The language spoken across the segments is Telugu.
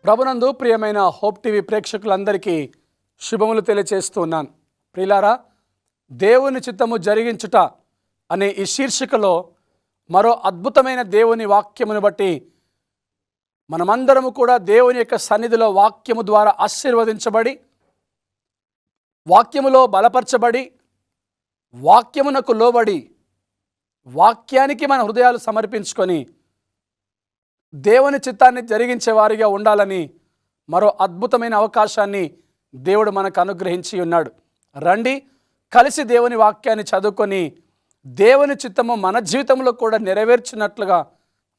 ప్రభునందు ప్రియమైన హోప్ టీవీ ప్రేక్షకులందరికీ శుభములు తెలియజేస్తున్నాను. ప్రియులారా, దేవుని చిత్తము జరిగించుట అనే ఈ శీర్షికలో మరో అద్భుతమైన దేవుని వాక్యమును బట్టి మనమందరము కూడా దేవుని యొక్క సన్నిధిలో వాక్యము ద్వారా ఆశీర్వదించబడి, వాక్యములో బలపరచబడి, వాక్యమునకు లోబడి, వాక్యానికి మన హృదయాలు సమర్పించుకొని దేవుని చిత్తాన్ని జరిగించే వారిగా ఉండాలని మరో అద్భుతమైన అవకాశాన్ని దేవుడు మనకు అనుగ్రహించి ఉన్నాడు. రండి, కలిసి దేవుని వాక్యాన్ని చదువుకొని దేవుని చిత్తము మన జీవితంలో కూడా నెరవేర్చినట్లుగా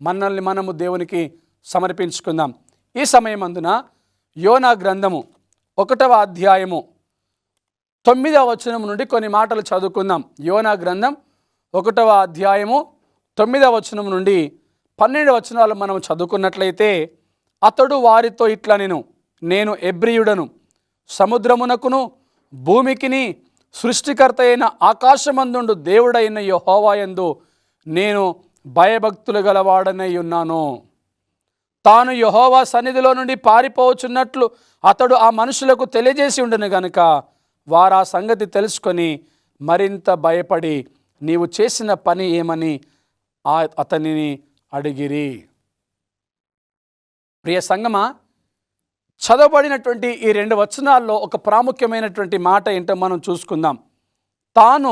మనల్ని మనము దేవునికి సమర్పించుకుందాం. ఈ సమయమందున యోనా గ్రంథము 1వ అధ్యాయము 9వ వచనం నుండి కొన్ని మాటలు చదువుకుందాం. యోనా గ్రంథం 1వ అధ్యాయము 9వ వచనం నుండి 12 వచనాలు మనం చదువుకున్నట్లయితే, అతడు వారితో ఇట్లా నేను ఎబ్రియుడను, సముద్రమునకును భూమికిని సృష్టికర్త అయిన ఆకాశమందుండు దేవుడైన యెహోవాయందు నేను భయభక్తులు గలవాడనై ఉన్నాను. తాను యెహోవా సన్నిధిలో నుండి పారిపోవచ్చున్నట్లు అతడు ఆ మనుషులకు తెలియజేసి ఉండను గనుక వారు ఆ సంగతి తెలుసుకొని మరింత భయపడి నీవు చేసిన పని ఏమని అతనిని అడిగిరి. ప్రియ సంగమా, చదవబడినటువంటి ఈ 2 వచనాల్లో ఒక ప్రాముఖ్యమైనటువంటి మాట ఏంటో మనం చూసుకుందాం. తాను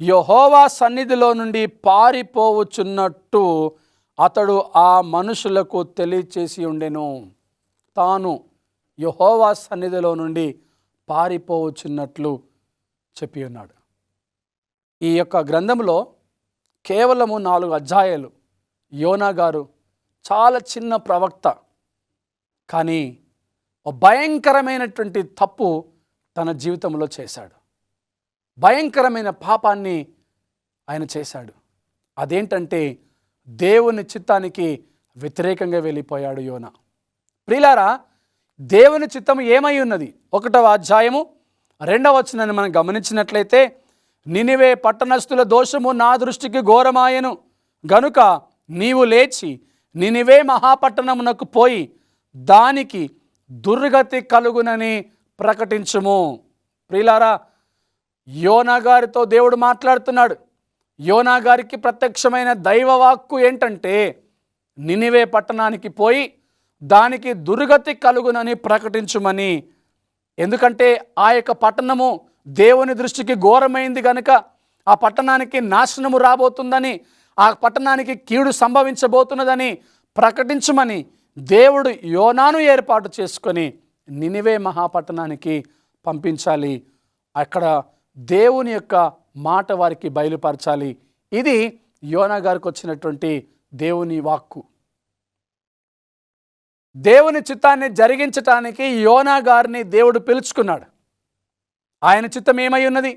యెహోవా సన్నిధిలో నుండి పారిపోవచ్చున్నట్టు అతడు ఆ మనుషులకు తెలియచేసి ఉండెను. తాను యెహోవా సన్నిధిలో నుండి పారిపోవచ్చున్నట్లు చెప్పి ఉన్నాడు. ఈ యొక్క గ్రంథంలో కేవలము 4 అధ్యాయాలు. యోనా గారు చాలా చిన్న ప్రవక్త, కానీ ఒక భయంకరమైనటువంటి తప్పు తన జీవితంలో చేశాడు. భయంకరమైన పాపాన్ని ఆయన చేశాడు. అదేంటంటే దేవుని చిత్తానికి వ్యతిరేకంగా వెళ్ళిపోయాడు యోనా. ప్రియులారా, దేవుని చిత్తం ఏమై ఉన్నది? 1వ అధ్యాయము 2వ వచనాన్ని మనం గమనించినట్లయితే, నినివే పట్టణస్థుల దోషము నా దృష్టికి ఘోరమాయెను గనుక నీవు లేచి నినివే మహాపట్టణమునకు పోయి దానికి దుర్గతి కలుగునని ప్రకటించుము. ప్రియులారా, యోనా గారితో దేవుడు మాట్లాడుతున్నాడు. యోనా గారికి ప్రత్యక్షమైన దైవవాక్కు ఏంటంటే, నినివే పట్టణానికి పోయి దానికి దుర్గతి కలుగునని ప్రకటించుమని. ఎందుకంటే ఆ యొక్క పట్టణము దేవుని దృష్టికి ఘోరమైంది కనుక ఆ పట్టణానికి నాశనము రాబోతుందని, ఆ పట్టణానికి కీడు సంభవించబోతున్నదని ప్రకటించమని దేవుడు యోనాను ఏర్పాటు చేసుకొని నినివే మహాపట్టణానికి పంపించాలి. అక్కడ దేవుని యొక్క మాట వారికి బయలుపరచాలి. ఇది యోనా గారికి వచ్చినటువంటి దేవుని వాక్కు. దేవుని చిత్తాన్ని జరిగించటానికి యోనా గారిని దేవుడు పిలుచుకున్నాడు. ఆయన చిత్తం ఏమై ఉన్నది?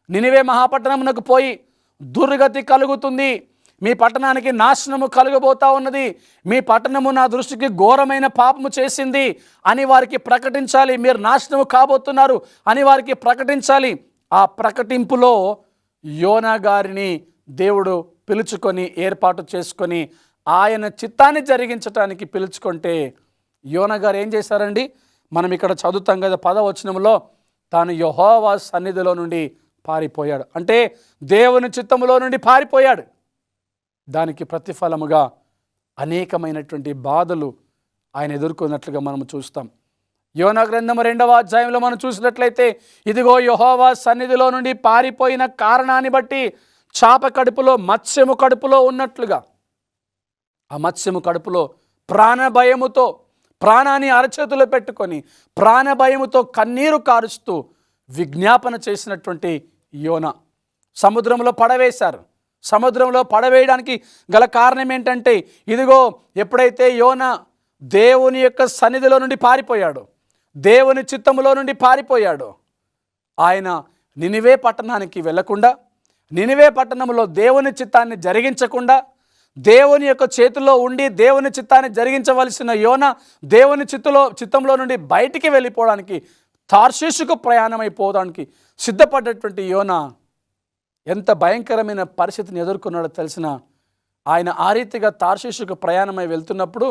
నినివే మహాపట్టణమునకు పోయి దుర్గతి కలుగుతుంది, మీ పట్టణానికి నాశనము కలుగబోతా ఉన్నది, మీ పట్టణము నా దృష్టికి ఘోరమైన పాపము చేసింది అని వారికి ప్రకటించాలి, మీరు నాశనము కాబోతున్నారు అని వారికి ప్రకటించాలి. ఆ ప్రకటింపులో యోనా గారిని దేవుడు పిలుచుకొని ఏర్పాటు చేసుకొని ఆయన చిత్తాన్ని జరిగించడానికి పిలుచుకుంటే యోనా గారు ఏం చేశారండి? మనం ఇక్కడ చదువుతాం కదా, 10వ వచనంలో తాను యెహోవా సన్నిధిలో నుండి పారిపోయాడు. అంటే దేవుని చిత్తములో నుండి పారిపోయాడు. దానికి ప్రతిఫలముగా అనేకమైనటువంటి బాధలు ఆయన ఎదుర్కొన్నట్లుగా మనం చూస్తాం. యోనా గ్రంథము 2వ అధ్యాయంలో మనం చూసినట్లయితే, ఇదిగో యెహోవా సన్నిధిలో నుండి పారిపోయిన కారణాన్ని బట్టి చాప కడుపులో మత్స్యము కడుపులో ఉన్నట్లుగా, ఆ మత్స్యము కడుపులో ప్రాణభయముతో ప్రాణాన్ని అరచేతిలో పెట్టుకొని ప్రాణభయముతో కన్నీరు కారుస్తూ విజ్ఞాపన చేసినటువంటి యోనా సముద్రంలో పడవేశారు. సముద్రంలో పడవేయడానికి గల కారణం ఏంటంటే, ఇదిగో ఎప్పుడైతే యోనా దేవుని యొక్క సన్నిధిలో నుండి పారిపోయాడో, దేవుని చిత్తములో నుండి పారిపోయాడో, ఆయన నినివే పట్టణానికి వెళ్లకుండా, నినివే పట్టణంలో దేవుని చిత్తాన్ని జరిగించకుండా, దేవుని యొక్క చేతిలో ఉండి దేవుని చిత్తాన్ని జరిగించవలసిన యోనా దేవుని చిత్తంలో నుండి బయటికి వెళ్ళిపోవడానికి, తార్షీషుకు ప్రయాణమైపోవడానికి సిద్ధపడ్డటువంటి యోనా ఎంత భయంకరమైన పరిస్థితిని ఎదుర్కొన్నాడో తెలిసిన ఆయన ఆ రీతిగా తార్షీషుకు ప్రయాణమై వెళ్తున్నప్పుడు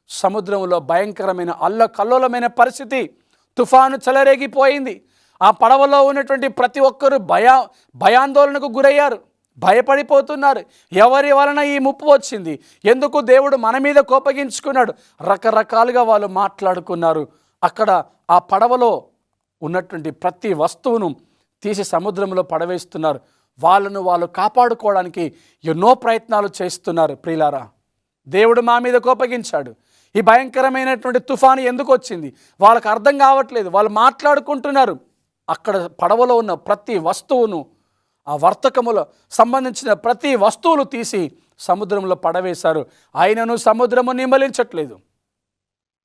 సముద్రంలో భయంకరమైన అల్లకల్లోలమైన పరిస్థితి, తుఫాను చెలరేగిపోయింది. ఆ పడవలో ఉన్నటువంటి ప్రతి ఒక్కరూ భయాందోళనకు గురయ్యారు, భయపడిపోతున్నారు. ఎవరి వలన ఈ ముప్పు వచ్చింది, ఎందుకు దేవుడు మన మీద కోపగించుకున్నాడు, రకరకాలుగా వాళ్ళు మాట్లాడుకున్నారు. అక్కడ ఆ పడవలో ఉన్నటువంటి ప్రతి వస్తువును తీసి సముద్రంలో పడవేస్తున్నారు. వాళ్ళను వాళ్ళు కాపాడుకోవడానికి ఎన్నో ప్రయత్నాలు చేస్తున్నారు. ప్రియులారా, దేవుడు మా మీద కోపగించాడు, ఈ భయంకరమైనటువంటి తుఫాను ఎందుకు వచ్చింది వాళ్ళకి అర్థం కావట్లేదు. వాళ్ళు మాట్లాడుకుంటున్నారు. అక్కడ పడవలో ఉన్న ప్రతి వస్తువును, ఆ వర్తకములో సంబంధించిన ప్రతి వస్తువులు తీసి సముద్రంలో పడవేశారు. అయినను సముద్రము నిమ్మలించట్లేదు,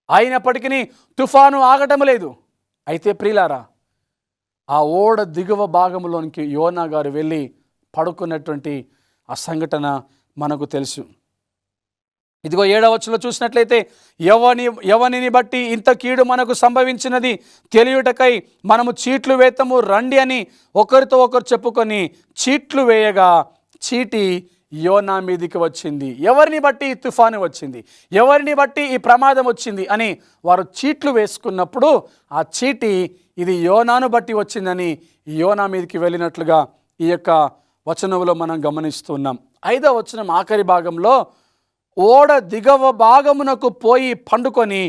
అయినప్పటికీ తుఫాను ఆగటం లేదు. అయితే ప్రియులారా, ఆ ఓడ దిగువ భాగంలోనికి యోనా గారు వెళ్ళి పడుకున్నటువంటి ఆ సంఘటన మనకు తెలుసు. ఇదిగో 7వ వచనంలో చూసినట్లయితే, ఎవనిని బట్టి ఇంత కీడు మనకు సంభవించినది తెలియుటకై మనము చీట్లు వేతము రండి అని ఒకరితో ఒకరు చెప్పుకొని చీట్లు వేయగా చీటి యోనా మీదికి వచ్చింది. ఎవరిని బట్టి ఈ తుఫాను వచ్చింది, ఎవరిని బట్టి ఈ ప్రమాదం వచ్చింది అని వారు చీట్లు వేసుకున్నప్పుడు ఆ చీటి ఇది యోనాను బట్టి వచ్చిందని యోనా మీదకి వెళ్ళినట్లుగా ఈ యొక్క వచనంలో మనం గమనిస్తున్నాం. 5వ వచనం ఆఖరి భాగంలో, ఓడ దిగవ భాగమునకు పోయి పండుకొని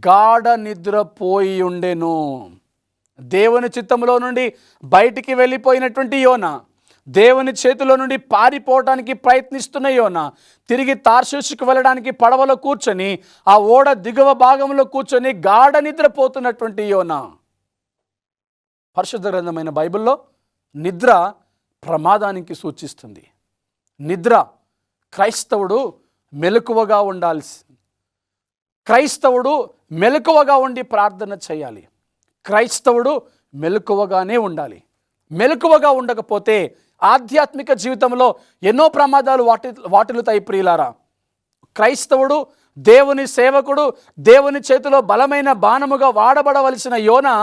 గాఢ నిద్రపోయి ఉండెను. దేవుని చిత్తములో నుండి బయటికి వెళ్ళిపోయినటువంటి యోనా, దేవుని చేతిలో నుండి పారిపోవడానికి ప్రయత్నిస్తున్న యోనా తిరిగి తార్షీషుకు వెళ్ళడానికి పడవలో కూర్చొని ఆ ఓడ దిగువ భాగంలో కూర్చొని గాఢ నిద్రపోతున్నటువంటి యోనా. పరిశుద్ధ గ్రంథమైన బైబిల్లో నిద్ర ప్రమాదానికి సూచిస్తుంది. నిద్ర క్రైస్తవుడు మెలకువగా ఉండాల్సి, క్రైస్తవుడు మెలకువగా ఉండి ప్రార్థన చేయాలి. క్రైస్తవుడు మెలకువగానే ఉండాలి. మెలకువగా ఉండకపోతే ఆధ్యాత్మిక జీవితంలో ఎన్నో ప్రమాదాలు వాటిల్లుతాయి. ప్రియులారా, క్రైస్తవుడు, దేవుని సేవకుడు, దేవుని చేతిలో బలమైన బాణముగా వాడబడవలసిన యోనా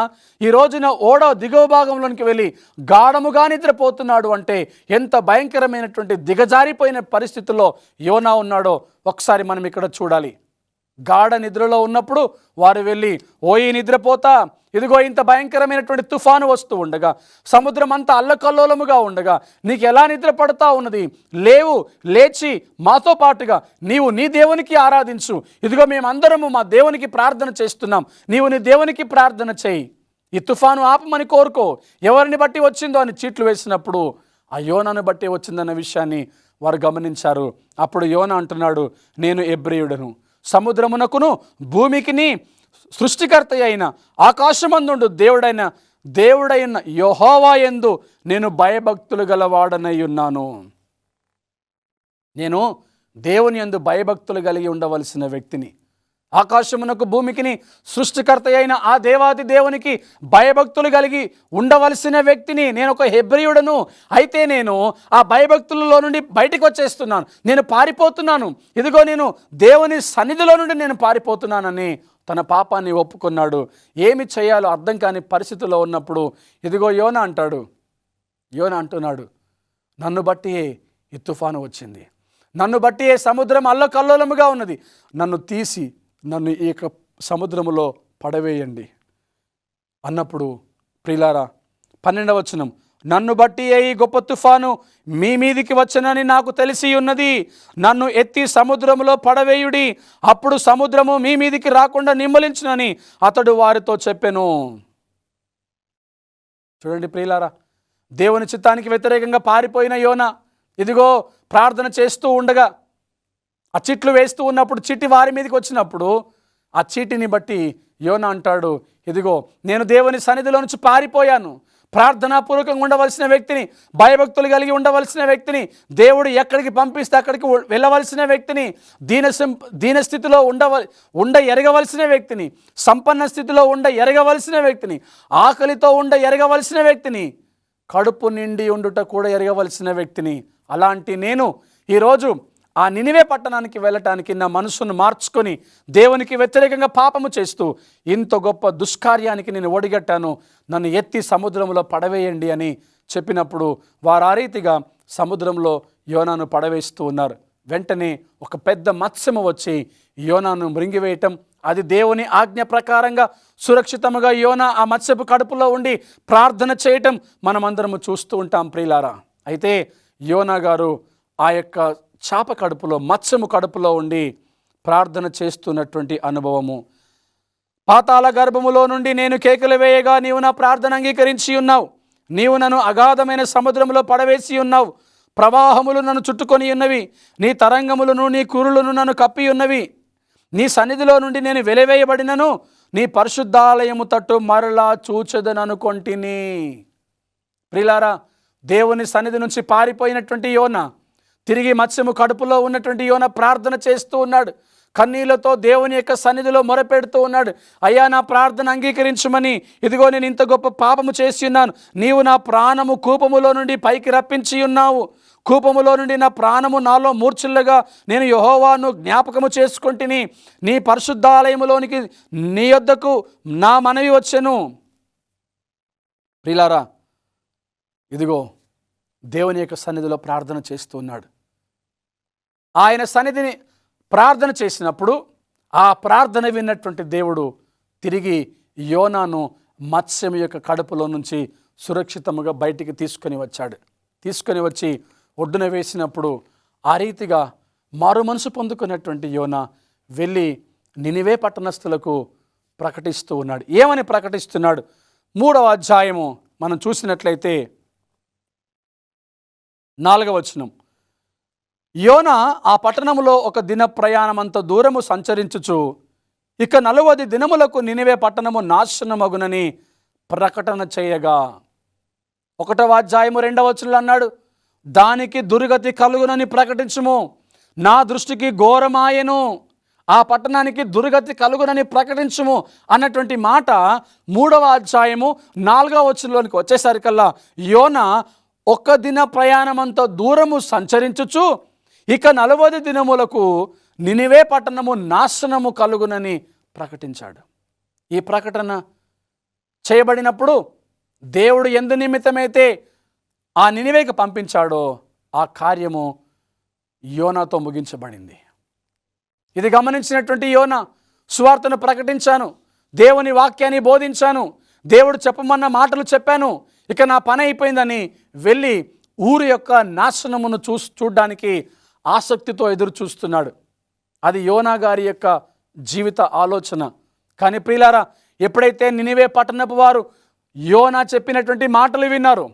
ఈ రోజున ఓడ దిగువ భాగంలోనికి వెళ్ళి గాఢముగా నిద్రపోతున్నాడు అంటే ఎంత భయంకరమైనటువంటి దిగజారిపోయిన పరిస్థితుల్లో యోనా ఉన్నాడో ఒకసారి మనం ఇక్కడ చూడాలి. గాఢ నిద్రలో ఉన్నప్పుడు వారు వెళ్ళి, ఓయి నిద్రపోతా, ఇదిగో ఇంత భయంకరమైనటువంటి తుఫాను వస్తూ ఉండగా, సముద్రం అంతా అల్లకల్లోలముగా ఉండగా నీకు ఎలా నిద్ర పడతా ఉన్నది, లేవు, లేచి మాతో పాటుగా నీవు నీ దేవునికి ఆరాధించు. ఇదిగో మేమందరము మా దేవునికి ప్రార్థన చేస్తున్నాం, నీవు నీ దేవునికి ప్రార్థన చేయి, ఈ తుఫాను ఆపమని కోరుకో. ఎవరిని బట్టి వచ్చిందో అని చీట్లు వేసినప్పుడు ఆ యోనాను బట్టి వచ్చిందన్న విషయాన్ని వారు గమనించారు. అప్పుడు యోనా అంటున్నాడు, నేను హెబ్రీయుడను, సముద్రమునకును భూమికిని సృష్టికర్త అయిన ఆకాశమందుండు దేవుడైన యెహోవా యందు నేను భయభక్తులు గలవాడనై ఉన్నాను. నేను దేవుని యందు భయభక్తులు కలిగి ఉండవలసిన వ్యక్తిని, ఆకాశమునకు భూమికిని సృష్టికర్త అయిన ఆ దేవాది దేవునికి భయభక్తులు కలిగి ఉండవలసిన వ్యక్తిని. నేను ఒక హెబ్రీయుడను, అయితే నేను ఆ భయభక్తులలో నుండి బయటికి వచ్చేస్తున్నాను, నేను పారిపోతున్నాను. ఇదిగో నేను దేవుని సన్నిధిలో నుండి నేను పారిపోతున్నానని తన పాపాన్ని ఒప్పుకున్నాడు. ఏమి చేయాలో అర్థం కాని పరిస్థితుల్లో ఉన్నప్పుడు ఇదిగో యోనా అంటున్నాడు, నన్ను బట్టి ఈ తుఫాను వచ్చింది, నన్ను బట్టి సముద్రం అల్లకల్లోలముగా ఉన్నది, నన్ను తీసి నన్ను ఈ యొక్క సముద్రములో పడవేయండి అన్నప్పుడు ప్రియులారా, 12వ వచనం, నన్ను బట్టి ఈ గొప్ప తుఫాను మీ మీదికి వచ్చనని నాకు తెలిసి ఉన్నది, నన్ను ఎత్తి సముద్రములో పడవేయుడి, అప్పుడు సముద్రము మీ మీదికి రాకుండా నిమ్మలించునని అతడు వారితో చెప్పెను. చూడండి ప్రియులారా, దేవుని చిత్తానికి వ్యతిరేకంగా పారిపోయిన యోనా ఇదిగో ప్రార్థన చేస్తూ ఉండగా ఆ చీట్లు వేస్తూ ఉన్నప్పుడు చీటి వారి మీదకి వచ్చినప్పుడు ఆ చీటిని బట్టి యోనా అంటాడు, ఇదిగో నేను దేవుని సన్నిధిలో నుంచి పారిపోయాను, ప్రార్థనాపూర్వకంగా ఉండవలసిన వ్యక్తిని, భయభక్తులు కలిగి ఉండవలసిన వ్యక్తిని, దేవుడు ఎక్కడికి పంపిస్తే అక్కడికి వెళ్ళవలసిన వ్యక్తిని, దీన స్థితిలో ఉండ ఎరగవలసిన వ్యక్తిని, సంపన్న స్థితిలో ఎరగవలసిన వ్యక్తిని, ఆకలితో ఎరగవలసిన వ్యక్తిని, కడుపు నిండి ఉండుట కూడా ఎరగవలసిన వ్యక్తిని. అలాంటి నేను ఈరోజు ఆ నినివే పట్టణానికి వెళ్ళటానికి నా మనసును మార్చుకొని దేవునికి వ్యతిరేకంగా పాపము చేస్తూ ఇంత గొప్ప దుష్కార్యానికి నేను ఒడిగట్టాను, నన్ను ఎత్తి సముద్రంలో పడవేయండి అని చెప్పినప్పుడు వారు ఆ రీతిగా సముద్రంలో యోనాను పడవేస్తూ ఉన్నారు. వెంటనే ఒక పెద్ద మత్స్యము వచ్చి యోనాను మృంగివేయటం, అది దేవుని ఆజ్ఞ ప్రకారంగా సురక్షితముగా యోనా ఆ మత్స్యపు కడుపులో ఉండి ప్రార్థన చేయటం మనమందరము చూస్తూ ఉంటాం ప్రియులారా. అయితే యోనా గారు ఆ యొక్క చాప కడుపులో, మత్స్యము కడుపులో ఉండి ప్రార్థన చేస్తున్నటువంటి అనుభవము. పాతాళ గర్భములో నుండి నేను కేకలు వేయగా నీవు నా ప్రార్థన అంగీకరించి ఉన్నావు. నీవు నన్ను అగాధమైన సముద్రంలో పడవేసి ఉన్నావు. ప్రవాహములు నన్ను చుట్టుకొని ఉన్నవి. నీ తరంగములను నీ కురులను నన్ను కప్పి ఉన్నవి. నీ సన్నిధిలో నుండి నేను వెలివేయబడినను నీ పరిశుద్ధాలయము తట్టు మరలా చూచెదననుకొంటిని. ప్రియులారా, దేవుని సన్నిధి నుంచి పారిపోయినటువంటి యోనా తిరిగి మత్స్యము కడుపులో ఉన్నటువంటి యోనా ప్రార్థన చేస్తూ ఉన్నాడు. కన్నీళ్లతో దేవుని యొక్క సన్నిధిలో మొరపెడుతూ ఉన్నాడు. అయ్యా, నా ప్రార్థన అంగీకరించమని, ఇదిగో నేను ఇంత గొప్ప పాపము చేసి ఉన్నాను. నీవు నా ప్రాణము కూపములో నుండి పైకి రప్పించి ఉన్నావు. కూపములో నుండి నా ప్రాణము నాలో మూర్ఛిల్లగా నేను యెహోవాను జ్ఞాపకము చేసుకొంటిని. నీ పరిశుద్ధాలయములోనికి నీ యొద్దకు నా మనవి వచ్చెను. ప్రియులారా, ఇదిగో దేవుని యొక్క సన్నిధిలో ప్రార్థన చేస్తూ ఉన్నాడు. ఆయన సన్నిధిని ప్రార్థన చేసినప్పుడు ఆ ప్రార్థన విన్నటువంటి దేవుడు తిరిగి యోనాను మత్స్యం యొక్క కడుపులో నుంచి సురక్షితముగా బయటికి తీసుకొని వచ్చి ఒడ్డున వేసినప్పుడు ఆ రీతిగా మారు మనసు పొందుకున్నటువంటి యోనా వెళ్ళి నినివే పట్టణస్థులకు ప్రకటిస్తూ ఉన్నాడు. ఏమని ప్రకటిస్తున్నాడు? 3వ అధ్యాయము మనం చూసినట్లయితే 4వ వచనం. యోనా ఆ పట్టణములో ఒక దిన ప్రయాణమంత దూరము సంచరించుచు ఇక 40 దినములకు నినివే పట్టణము నాశనమగునని ప్రకటన చేయగా. 1వ అధ్యాయము 2వ వచనంలో అన్నాడు, దానికి దుర్గతి కలుగునని ప్రకటించుము, నా దృష్టికి ఘోరమాయెను, ఆ పట్టణానికి దుర్గతి కలుగునని ప్రకటించుము అన్నటువంటి మాట 3వ అధ్యాయము 4వ వచనంలోనికి వచ్చేసరికల్లా యోనా ఒక దిన ప్రయాణమంత దూరము సంచరించుచు ఇక 40 దినములకు నినివే పట్టణము నాశనము కలుగునని ప్రకటించాడు. ఈ ప్రకటన చేయబడినప్పుడు దేవుడు ఎందు నిమిత్తమైతే ఆ నినివేకి పంపించాడో ఆ కార్యము యోనాతో ముగించబడింది. ఇది గమనించినటువంటి యోనా, సువార్తను ప్రకటించాను, దేవుని వాక్యాన్ని బోధించాను, దేవుడు చెప్పమన్న మాటలు చెప్పాను, ఇక నా పని అయిపోయిందని వెళ్ళి ఊరు యొక్క నాశనమును చూడడానికి ఆసక్తితో ఎదురు చూస్తున్నాడు. అది యోనా గారి యొక్క జీవిత ఆలోచన. కానీ ప్రియులారా, ఎప్పుడైతే నినివే పట్టణపు వారు యోనా చెప్పినటువంటి మాటలు విన్నారు,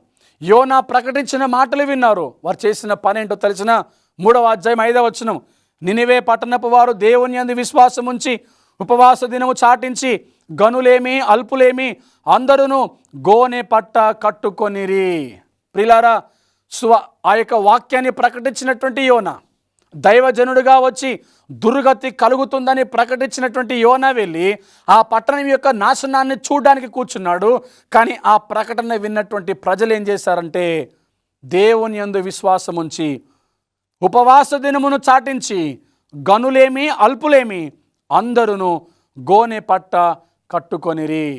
యోనా ప్రకటించిన మాటలు విన్నారు, వారు చేసిన పని ఏంటో తెలిసిన 3వ అధ్యాయం 5వ వచనం. నినివే పట్టణపు వారు దేవుని యందు విశ్వాసం ఉంచి ఉపవాస దినము చాటించి గనులేమి అల్పులేమి అందరూ గోనె పట్ట కట్టుకొనిరి. ప్రియులారా, ఆ యొక్క వాక్యాన్ని ప్రకటించినటువంటి యోనా, దైవజనుడిగా వచ్చి దుర్గతి కలుగుతుందని ప్రకటించినటువంటి యోనా వెళ్ళి ఆ పట్టణం యొక్క నాశనాన్ని చూడడానికి కూర్చున్నాడు. కానీ ఆ ప్రకటన విన్నటువంటి ప్రజలు ఏం చేశారంటే దేవుని యందు విశ్వాసం ఉంచి ఉపవాస దినమును చాటించి గనులేమి అల్పులేమి అందరూ గోనె పట్ట కట్టుకొనిరి.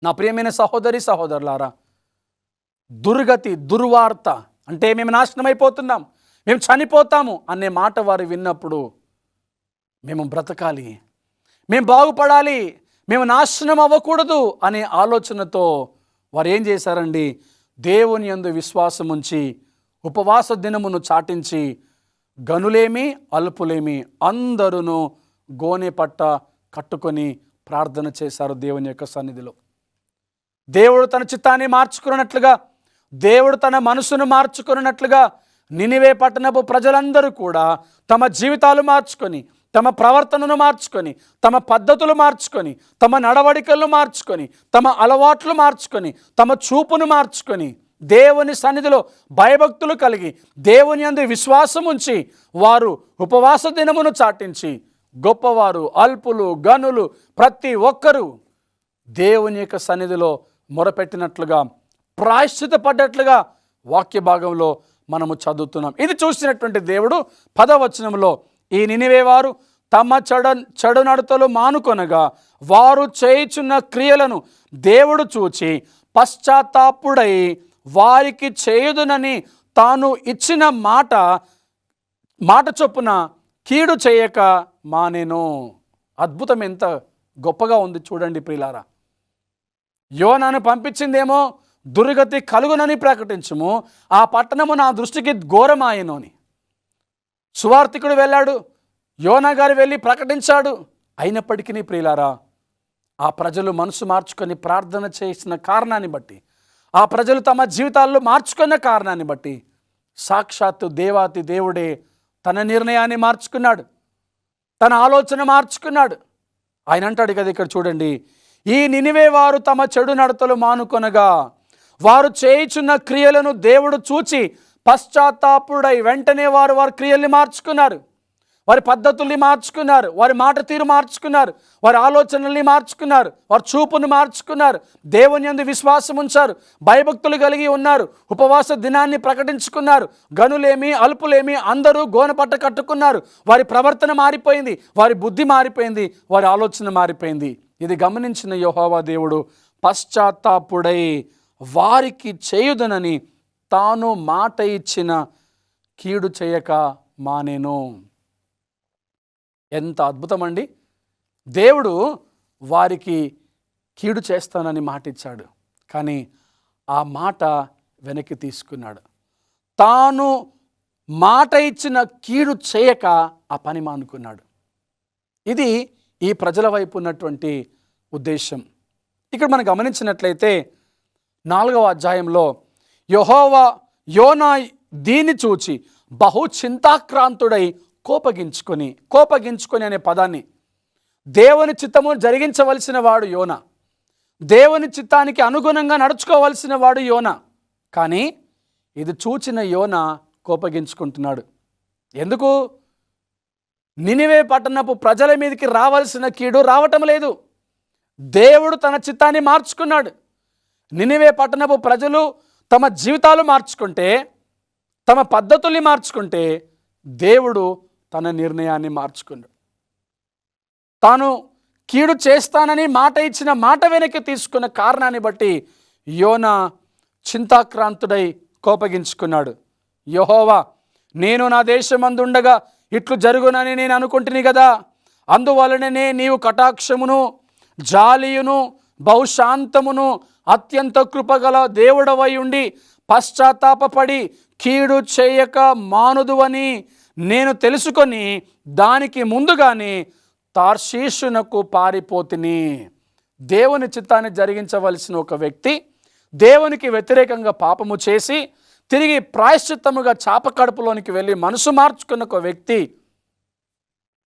నా ప్రియమైన సహోదరి సహోదరులారా, దుర్గతి, దుర్వార్త అంటే మేము నాశనం అయిపోతున్నాం, మేము చనిపోతాము అనే మాట వారు విన్నప్పుడు మేము బ్రతకాలి, మేము బాగుపడాలి, మేము నాశనం అవ్వకూడదు అనే ఆలోచనతో వారు ఏం చేశారండి? దేవుని యందు విశ్వాసం ఉంచి ఉపవాస దినమును చాటించి గనులేమి అల్పులేమి అందరూ గోనె పట్ట కట్టుకొని ప్రార్థన చేశారు దేవుని యొక్క సన్నిధిలో. దేవుడు తన చిత్తాన్ని మార్చుకున్నట్లుగా, దేవుడు తన మనసును మార్చుకున్నట్లుగా నినివే పట్టణపు ప్రజలందరూ కూడా తమ జీవితాలు మార్చుకొని, తమ ప్రవర్తనను మార్చుకొని, తమ పద్ధతులు మార్చుకొని, తమ నడవడికలను మార్చుకొని, తమ అలవాట్లు మార్చుకొని, తమ చూపును మార్చుకొని దేవుని సన్నిధిలో భయభక్తులు కలిగి దేవుని యందు విశ్వాసం ఉంచి వారు ఉపవాస దినమును చాటించి గొప్పవారు, అల్పులు, గనులు ప్రతి ఒక్కరూ దేవుని యొక్క సన్నిధిలో మొరపెట్టినట్లుగా, ప్రాయశ్చిత పడ్డట్లుగా వాక్య భాగంలో మనము చదువుతున్నాం. ఇది చూసినటువంటి దేవుడు 10వ వచనంలో ఈ నినివే వారు తమ చెడు నడతలు మానుకొనగా వారు చేయుచున్న క్రియలను దేవుడు చూచి పశ్చాత్తాపుడై వారికి చేయుదునని తాను ఇచ్చిన మాట చొప్పున కీడు చేయక మానెను. అద్భుతం ఎంత గొప్పగా ఉంది చూడండి ప్రియులారా. యోనాను పంపించిందేమో దుర్గతి కలుగునని ప్రకటించుము, ఆ పట్టణము నా దృష్టికి ఘోరమాయెను అని. సువార్తికుడు వెళ్ళాడు, యోనా గారు వెళ్ళి ప్రకటించాడు. అయినప్పటికీ ప్రియులారా, ఆ ప్రజలు మనసు మార్చుకొని ప్రార్థన చేసిన కారణాన్ని బట్టి, ఆ ప్రజలు తమ జీవితాల్లో మార్చుకున్న కారణాన్ని బట్టి సాక్షాత్తు దేవాతి దేవుడే తన నిర్ణయాన్ని మార్చుకున్నాడు, తన ఆలోచన మార్చుకున్నాడు. ఆయన అంటాడు కదా ఇక్కడ చూడండి, ఈ నినివే వారు తమ చెడు నడతలు మానుకొనగా వారు చేయుచున్న క్రియలను దేవుడు చూచి పశ్చాత్తాపుడై వెంటనే వారి క్రియల్ని మార్చుకున్నారు, వారి పద్ధతుల్ని మార్చుకున్నారు, వారి మాట తీరు మార్చుకున్నారు, వారి ఆలోచనల్ని మార్చుకున్నారు, వారి చూపును మార్చుకున్నారు, దేవుని యందు విశ్వాసం ఉంచారు, భయభక్తులు కలిగి ఉన్నారు, ఉపవాస దినాన్ని ప్రకటించుకున్నారు, గనులేమి అల్పులేమి అందరూ గోనపట్ట కట్టుకున్నారు. వారి ప్రవర్తన మారిపోయింది, వారి బుద్ధి మారిపోయింది, వారి ఆలోచన మారిపోయింది. ఇది గమనించిన యెహోవా దేవుడు పశ్చాత్తాపుడై వారికి చేయుదనని తాను మాట ఇచ్చిన కీడు చేయక మానెను. ఎంత అద్భుతమండి! దేవుడు వారికి కీడు చేస్తానని మాట ఇచ్చాడు, కానీ ఆ మాట వెనక్కి తీసుకున్నాడు. తాను మాట ఇచ్చిన కీడు చేయక ఆ పని మానుకున్నాడు. ఇది ఈ ప్రజల వైపు ఉన్నటువంటి ఉద్దేశం. ఇక్కడ మనం గమనించినట్లయితే 4వ అధ్యాయంలో యోనా దీన్ని చూచి బహు చింతాక్రాంతుడై కోపగించుకొని అనే పదాన్ని, దేవుని చిత్తము జరిగించవలసిన వాడు యోనా, దేవుని చిత్తానికి అనుగుణంగా నడుచుకోవలసిన వాడు యోనా, కానీ ఇది చూచిన యోనా కోపగించుకుంటున్నాడు. ఎందుకు? నినివే పట్టణపు ప్రజల మీదకి రావాల్సిన కీడు రావటం లేదు. దేవుడు తన చిత్తాన్ని మార్చుకున్నాడు. నినివే పట్టణపు ప్రజలు తమ జీవితాలు మార్చుకుంటే, తమ పద్ధతుల్ని మార్చుకుంటే, దేవుడు తన నిర్ణయాన్ని మార్చుకున్నాడు. తాను కీడు చేస్తానని మాట ఇచ్చిన మాట వెనక్కి తీసుకున్న కారణాన్ని బట్టి యోనా చింతాక్రాంతుడై కోపగించుకున్నాడు. యెహోవా, నేను నా దేశమందుండగా ఇట్లు జరుగునని నేను అనుకుంటుని కదా, అందువలననే నీవు కటాక్షమును జాలియును బహుశాంతమును అత్యంత కృపగల దేవుడవై ఉండి పశ్చాత్తాపపడి కీడు చేయక మానుదువని నేను తెలుసుకొని దానికి ముందుగానే తార్షీషునకు పారిపోతిని. దేవుని చిత్తాన్ని జరిగించవలసిన ఒక వ్యక్తి దేవునికి వ్యతిరేకంగా పాపము చేసి తిరిగి ప్రాయశ్చిత్తముగా చాప కడుపులోనికి వెళ్ళి మనసు మార్చుకున్న ఒక వ్యక్తి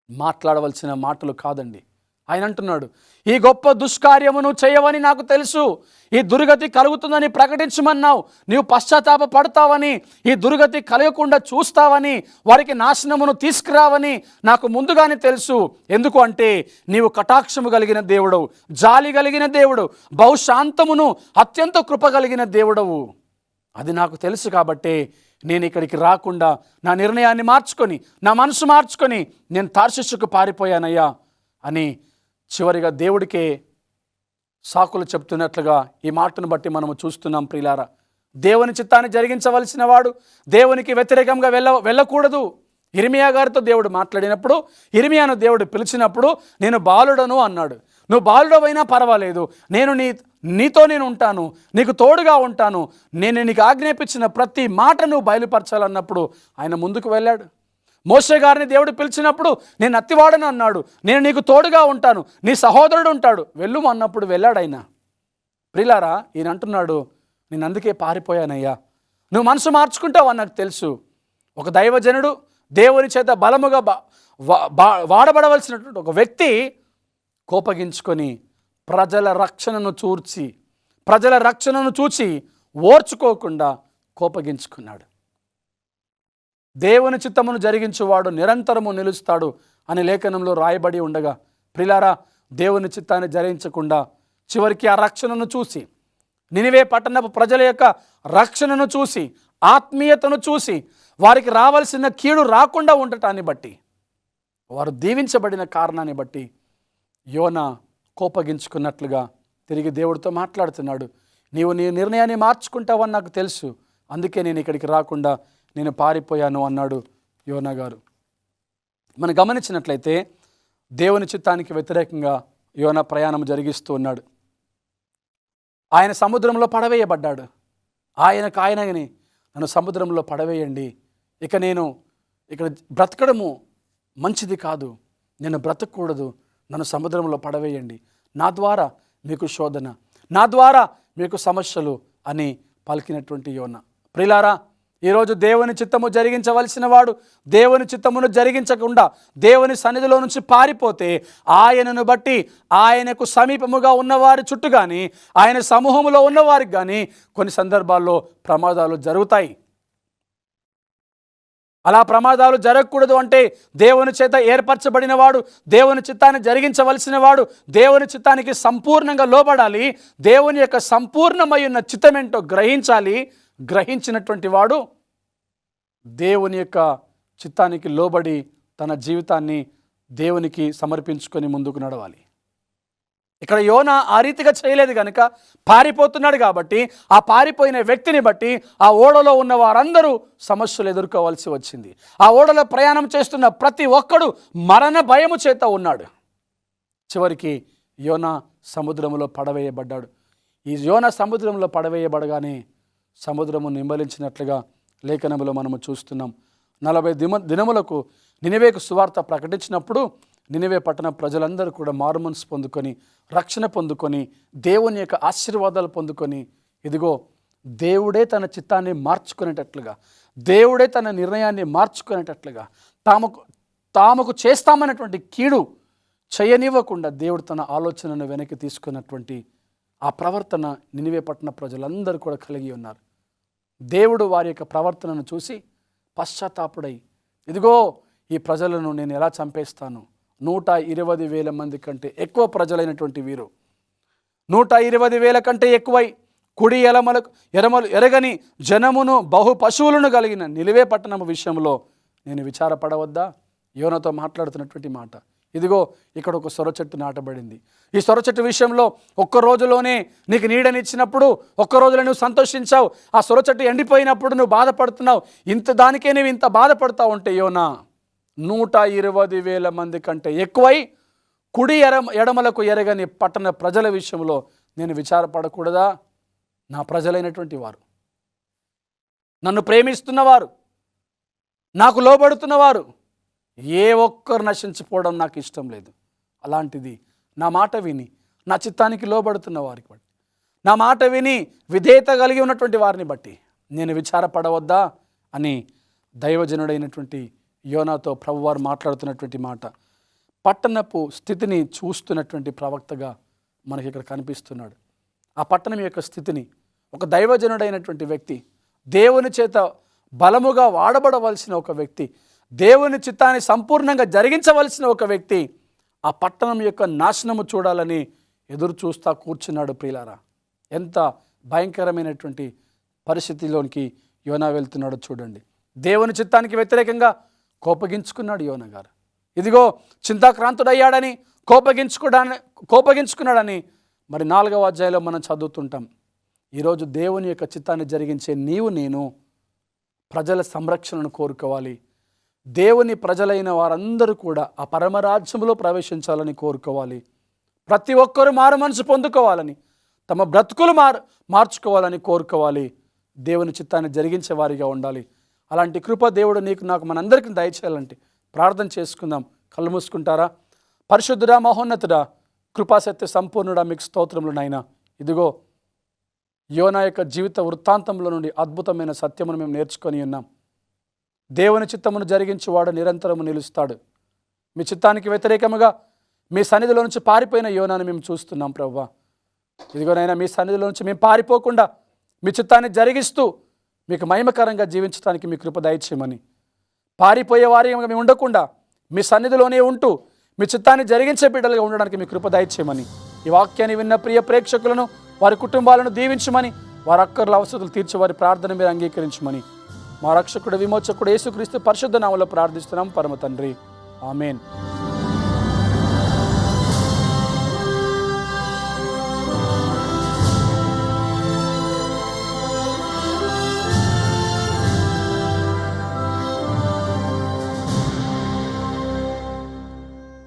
మాట్లాడవలసిన మాటలు కాదండి. ఆయన అంటున్నాడు, ఈ గొప్ప దుష్కార్యమును చేయవని నాకు తెలుసు, ఈ దుర్గతి కలుగుతుందని ప్రకటించమన్నావు, నీవు పశ్చాత్తాప పడతావని, ఈ దుర్గతి కలగకుండా చూస్తావని, వారికి నాశనమును తీసుకురావని నాకు ముందుగానే తెలుసు. ఎందుకు అంటే నీవు కటాక్షము కలిగిన దేవుడవు, జాలి కలిగిన దేవుడు, బహుశాంతమును అత్యంత కృప కలిగిన దేవుడవు. అది నాకు తెలుసు కాబట్టే నేను ఇక్కడికి రాకుండా నా నిర్ణయాన్ని మార్చుకొని, నా మనసు మార్చుకొని నేను తార్షీషుకు పారిపోయానయ్యా అని చివరిగా దేవుడికే సాకులు చెప్తున్నట్లుగా ఈ మాటను బట్టి మనము చూస్తున్నాం. ప్రియులారా, దేవుని చిత్తాన్ని జరిగించవలసిన వాడు దేవునికి వ్యతిరేకంగా వెళ్ళకూడదు. ఇర్మియా గారితో దేవుడు మాట్లాడినప్పుడు, ఇర్మియాను దేవుడు పిలిచినప్పుడు నేను బాలుడను అన్నాడు. నువ్వు బాలుడవైనా పర్వాలేదు, నీతో నేను ఉంటాను, నీకు తోడుగా ఉంటాను, నేను నీకు ఆజ్ఞాపించిన ప్రతి మాట నువ్వు బయలుపరచాలన్నప్పుడు ఆయన ముందుకు వెళ్ళాడు. మోషే గారిని దేవుడు పిలిచినప్పుడు నేను అత్తివాడను అన్నాడు, నేను నీకు తోడుగా ఉంటాను, నీ సహోదరుడు ఉంటాడు, వెళ్ళుము అన్నప్పుడు వెళ్ళాడు ఆయన. ప్రియులారా, ఈయన అంటున్నాడు, నేను అందుకే పారిపోయానయ్యా. నువ్వు మనసు మార్చుకుంటావని నాకు తెలుసు. ఒక దైవజనుడు, దేవుని చేత బలముగా వాడబడవలసినటువంటి ఒక వ్యక్తి కోపగించుకొని ప్రజల రక్షణను చూచి ఓర్చుకోకుండా కోపగించుకున్నాడు. దేవుని చిత్తమును జరిగించువాడు నిరంతరము నిలుస్తాడు అని లేఖనంలో రాయబడి ఉండగా, ప్రియులారా, దేవుని చిత్తాన్ని జరిగించకుండా చివరికి ఆ రక్షణను చూసి, నినివే పట్టణపు ప్రజల యొక్క రక్షణను చూసి, ఆత్మీయతను చూసి, వారికి రావాల్సిన కీడు రాకుండా ఉండటాన్ని బట్టి, వారు దీవించబడిన కారణాన్ని బట్టి యోనా కోపగించుకున్నట్లుగా తిరిగి దేవుడితో మాట్లాడుతున్నాడు. నీవు నీ నిర్ణయాన్ని మార్చుకుంటావని నాకు తెలుసు, అందుకే నేను ఇక్కడికి రాకుండా నేను పారిపోయాను అన్నాడు యోనా గారు. మనం గమనించినట్లయితే దేవుని చిత్తానికి వ్యతిరేకంగా యోనా ప్రయాణం జరిగిస్తూ ఉన్నాడు. ఆయన సముద్రంలో పడవేయబడ్డాడు. ఆయనని నన్ను సముద్రంలో పడవేయండి, ఇక నేను ఇక్కడ బ్రతకడము మంచిది కాదు, నేను బ్రతకూడదు, నన్ను సముద్రంలో పడవేయండి, నా ద్వారా మీకు శోధన, నా ద్వారా మీకు సమస్యలు అని పలికినటువంటి యోనా. ప్రియులారా, ఈరోజు దేవుని చిత్తము జరిగించవలసిన వాడు దేవుని చిత్తమును జరిగించకుండా దేవుని సన్నిధిలో నుంచి పారిపోతే ఆయనను బట్టి ఆయనకు సమీపముగా ఉన్నవారి చుట్టూ కానీ ఆయన సమూహంలో ఉన్నవారికి కానీ కొన్ని సందర్భాల్లో ప్రమాదాలు జరుగుతాయి. అలా ప్రమాదాలు జరగకూడదు అంటే దేవుని చేత ఏర్పరచబడిన వాడు, దేవుని చిత్తాన్ని జరిగించవలసిన వాడు దేవుని చిత్తానికి సంపూర్ణంగా లోబడాలి. దేవుని యొక్క సంపూర్ణమై ఉన్న చిత్తమేంటో గ్రహించాలి. గ్రహించినటువంటి వాడు దేవుని యొక్క చిత్తానికి లోబడి తన జీవితాన్ని దేవునికి సమర్పించుకొని ముందుకు నడవాలి. ఇక్కడ యోనా ఆ రీతిగా చేయలేదు కనుక పారిపోతున్నాడు కాబట్టి ఆ పారిపోయిన వ్యక్తిని బట్టి ఆ ఓడలో ఉన్న వారందరూ సమస్యలు ఎదుర్కోవాల్సి వచ్చింది. ఆ ఓడలో ప్రయాణం చేస్తున్న ప్రతి ఒక్కడు మరణ భయము చేత ఉన్నాడు. చివరికి యోనా సముద్రంలో పడవేయబడ్డాడు. ఈ యోనా సముద్రంలో పడవేయబడగానే సముద్రము నింబలించినట్లుగా లేఖనములో మనము చూస్తున్నాం. 40 దినములకు నినివేకు సువార్త ప్రకటించినప్పుడు నినివే పట్టణ ప్రజలందరూ కూడా మారుమనసు పొందుకొని రక్షణ పొందుకొని దేవుని యొక్క ఆశీర్వాదాలు పొందుకొని ఇదిగో దేవుడే తన చిత్తాన్ని మార్చుకునేటట్లుగా, దేవుడే తన నిర్ణయాన్ని మార్చుకునేటట్లుగా, తాముకు చేస్తామన్నటువంటి కీడు చేయనివ్వకుండా దేవుడు తన ఆలోచనను వెనక్కి తీసుకున్నటువంటి ఆ ప్రవర్తన నినివే పట్టణ ప్రజలందరూ కూడా కలిగి ఉన్నారు. దేవుడు వారి యొక్క ప్రవర్తనను చూసి పశ్చాత్తాపుడై ఇదిగో ఈ ప్రజలను నేను ఎలా చంపేస్తాను, 120,000 మంది కంటే ఎక్కువ ప్రజలైనటువంటి వీరు 120,000 కంటే ఎక్కువై కుడి ఎరమలు ఎరగని జనమును బహు పశువులను కలిగిన నినివే పట్టణము విషయంలో నేను విచారపడవద్దా? యోనాతో మాట్లాడుతున్నటువంటి మాట. ఇదిగో ఇక్కడ ఒక సొర చెట్టు నాటబడింది. ఈ సొర చెట్టు విషయంలో ఒక్క రోజులోనే నీకు నీడనిచ్చినప్పుడు ఒక్క రోజులో నువ్వు సంతోషించావు. ఆ సొర చెట్టు ఎండిపోయినప్పుడు నువ్వు బాధపడుతున్నావు. దానికే నువ్వు ఇంత బాధపడతావు ఉంటే యోనా 120,000 మంది కంటే ఎక్కువై కుడి ఎడమలకు ఎరగని పట్టణ ప్రజల విషయంలో నేను విచారపడకూడదా? నా ప్రజలైనటువంటి వారు, నన్ను ప్రేమిస్తున్నవారు, నాకు లోబడుతున్నవారు ఏ ఒక్కరు నశించిపోవడం నాకు ఇష్టం లేదు. అలాంటిది నా మాట విని నా చిత్తానికి లోబడుతున్న వారికి బట్టి, నా మాట విని విధేయత కలిగి ఉన్నటువంటి వారిని బట్టి నేను విచారపడవద్దా అని దైవజనుడైనటువంటి యోనాతో ప్రభువారు మాట్లాడుతున్నటువంటి మాట. పట్టణపు స్థితిని చూస్తున్నటువంటి ప్రవక్తగా మనకి ఇక్కడ కనిపిస్తున్నాడు. ఆ పట్టణం యొక్క స్థితిని ఒక దైవజనుడైనటువంటి వ్యక్తి, దేవుని చేత బలముగా వాడబడవలసిన ఒక వ్యక్తి, దేవుని చిత్తాన్ని సంపూర్ణంగా జరిగించవలసిన ఒక వ్యక్తి ఆ పట్టణం యొక్క నాశనము చూడాలని ఎదురు చూస్తా కూర్చున్నాడు. ప్రియులారా, ఎంత భయంకరమైనటువంటి పరిస్థితిలోనికి యోనా వెళ్తున్నాడో చూడండి. దేవుని చిత్తానికి వ్యతిరేకంగా కోపగించుకున్నాడు యోనా గారు. ఇదిగో చింతాక్రాంతుడయ్యాడని కోపగించుకున్నాడని మరి 4వ అధ్యాయంలో మనం చదువుతుంటాం. ఈరోజు దేవుని యొక్క చిత్తాన్ని జరిగించే నీవు నేను ప్రజల సంరక్షణను కోరుకోవాలి. దేవుని ప్రజలైన వారందరూ కూడా ఆ పరమరాజ్యంలో ప్రవేశించాలని కోరుకోవాలి. ప్రతి ఒక్కరూ మారు మనసు పొందుకోవాలని, తమ బ్రతుకులు మార్చుకోవాలని కోరుకోవాలి. దేవుని చిత్తాన్ని జరిగించే వారిగా ఉండాలి. అలాంటి కృప దేవుడు నీకు నాకు మనందరికీ దయచేయాలంటే ప్రార్థన చేసుకుందాం. కళ్ళు మూసుకుంటారా? పరిశుద్ధుడా, మహోన్నతుడా, కృపాసత్య సంపూర్ణుడా, మీకు స్తోత్రములు నాయనా. ఇదిగో యోనా యొక్క జీవిత వృత్తాంతంలో నుండి అద్భుతమైన సత్యమును మేము నేర్చుకొని ఉన్నాం. దేవుని చిత్తమును జరిగించేవాడు నిరంతరము నిలుస్తాడు. మీ చిత్తానికి వ్యతిరేకముగా మీ సన్నిధిలో నుంచి పారిపోయిన యోనాను మేము చూస్తున్నాం ప్రభువా. ఇదిగోనైనా మీ సన్నిధిలో నుంచి మేము పారిపోకుండా మీ చిత్తాన్ని జరిగిస్తూ మీకు మహిమకరంగా జీవించడానికి మీ కృప దయచేయమని, పారిపోయే వారిగా మేము ఉండకుండా మీ సన్నిధిలోనే ఉంటూ మీ చిత్తాన్ని జరిగించే బిడ్డలుగా ఉండడానికి మీ కృప దయచేయమని, ఈ వాక్యాన్ని విన్న ప్రియ ప్రేక్షకులను వారి కుటుంబాలను దీవించమని, వారి అక్కర్ల అవసరాలు తీర్చి వారి ప్రార్థన మీరు అంగీకరించమని మా రక్షకుడు విమోచకుడు యేసుక్రీస్తు పరిశుద్ధ నామములో ప్రార్థిస్తున్నాం పరమ తండ్రి. ఆమేన్.